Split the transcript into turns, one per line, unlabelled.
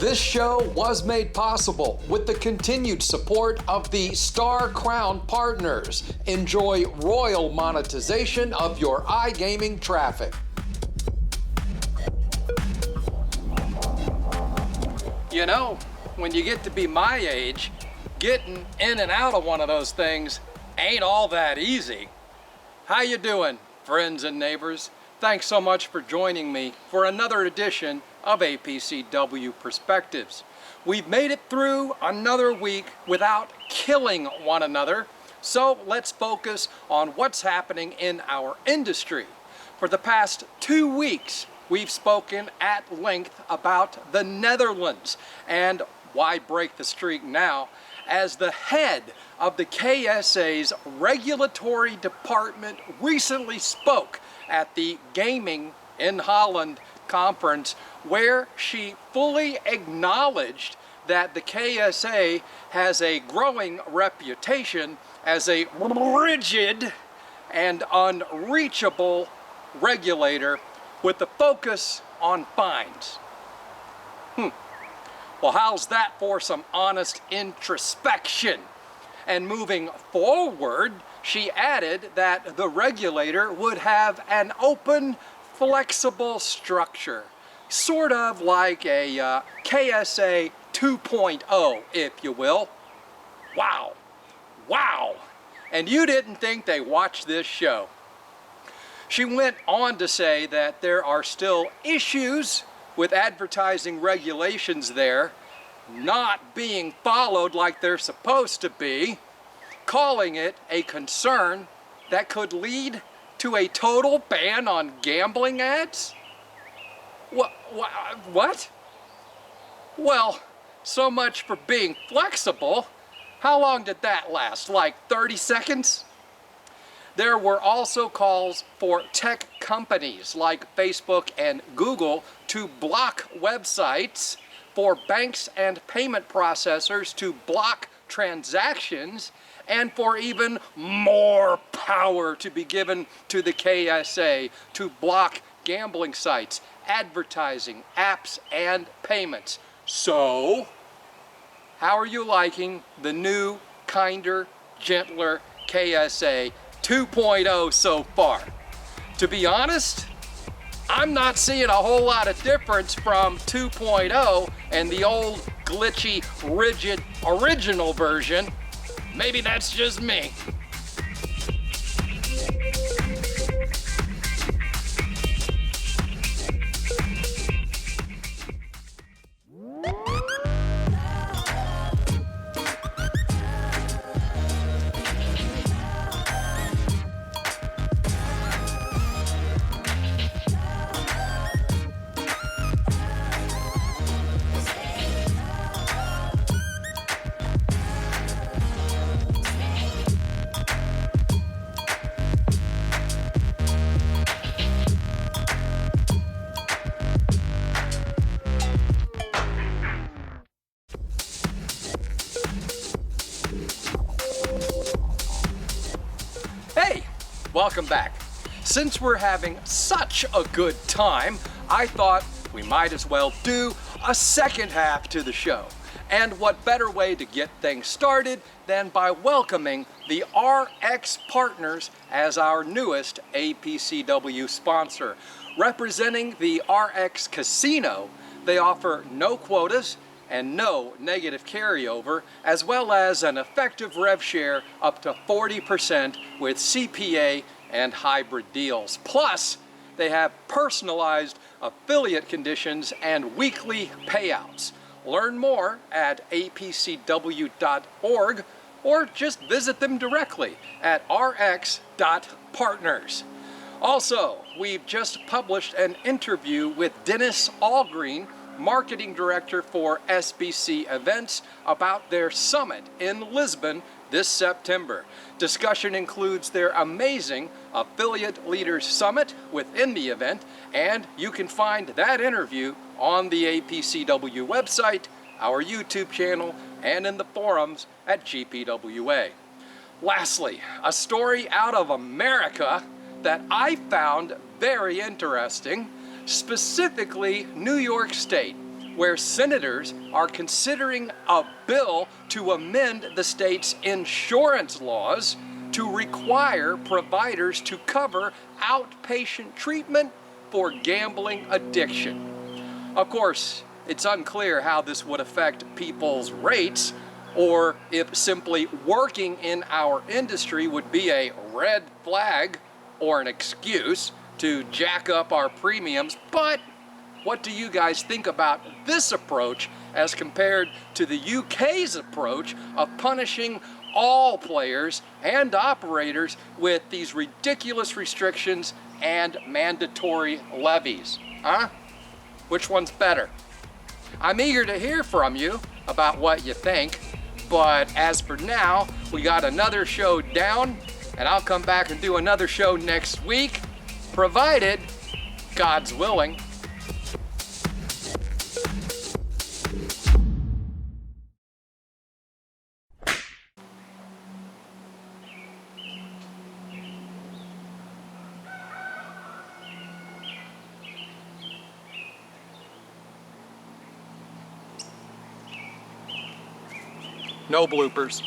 This show was made possible with the continued support of the Star Crown partners. Enjoy royal monetization of your iGaming traffic.
You know, when you get to be my age, getting in and out of one of those things ain't all that easy. How you doing, friends and neighbors? Thanks so much for joining me for another edition of APCW Perspectives. We've made it through another week without killing one another, so let's focus on what's happening in our industry. For the past 2 weeks, we've spoken at length about the Netherlands and why break the streak now, as the head of the KSA's regulatory department recently spoke at the Gaming in Holland conference, where she fully acknowledged that the KSA has a growing reputation as a rigid and unreachable regulator with a focus on fines. Well, how's that for some honest introspection? And moving forward, she added that the regulator would have an open, flexible structure, sort of like a KSA 2.0, if you will. Wow. Wow. And you didn't think they watched this show. She went on to say that there are still issues with advertising regulations there not being followed like they're supposed to be, calling it a concern that could lead to a total ban on gambling ads? What? Well, so much for being flexible. How long did that last? Like 30 seconds? There were also calls for tech companies like Facebook and Google to block websites, for banks and payment processors to block transactions, and for even more power to be given to the KSA to block gambling sites, advertising, apps, and payments. So, how are you liking the new, kinder, gentler KSA 2.0 so far? To be honest, I'm not seeing a whole lot of difference from 2.0 and the old glitchy, rigid, original version. Maybe that's just me. Hey, welcome back. Since we're having such a good time, I thought we might as well do a second half to the show. And what better way to get things started than by welcoming the RX Partners as our newest APCW sponsor. Representing the RX Casino, they offer no quotas and no negative carryover, as well as an effective rev share up to 40% with CPA and hybrid deals. Plus, they have personalized affiliate conditions and weekly payouts. Learn more at apcw.org or just visit them directly at rx.partners. Also, we've just published an interview with Dennis Allgreen, Marketing Director for SBC Events, about their summit in Lisbon this September. Discussion includes their amazing Affiliate Leaders Summit within the event, and you can find that interview on the APCW website, our YouTube channel, and in the forums at GPWA. Lastly, a story out of America that I found very interesting, specifically New York State, where senators are considering a bill to amend the state's insurance laws to require providers to cover outpatient treatment for gambling addiction. Of course, it's unclear how this would affect people's rates, or if simply working in our industry would be a red flag or an excuse to jack up our premiums. But what do you guys think about this approach as compared to the UK's approach of punishing all players and operators with these ridiculous restrictions and mandatory levies? Huh? Which one's better? I'm eager to hear from you about what you think, but as for now, we got another show down, and I'll come back and do another show next week, provided God's willing. No bloopers.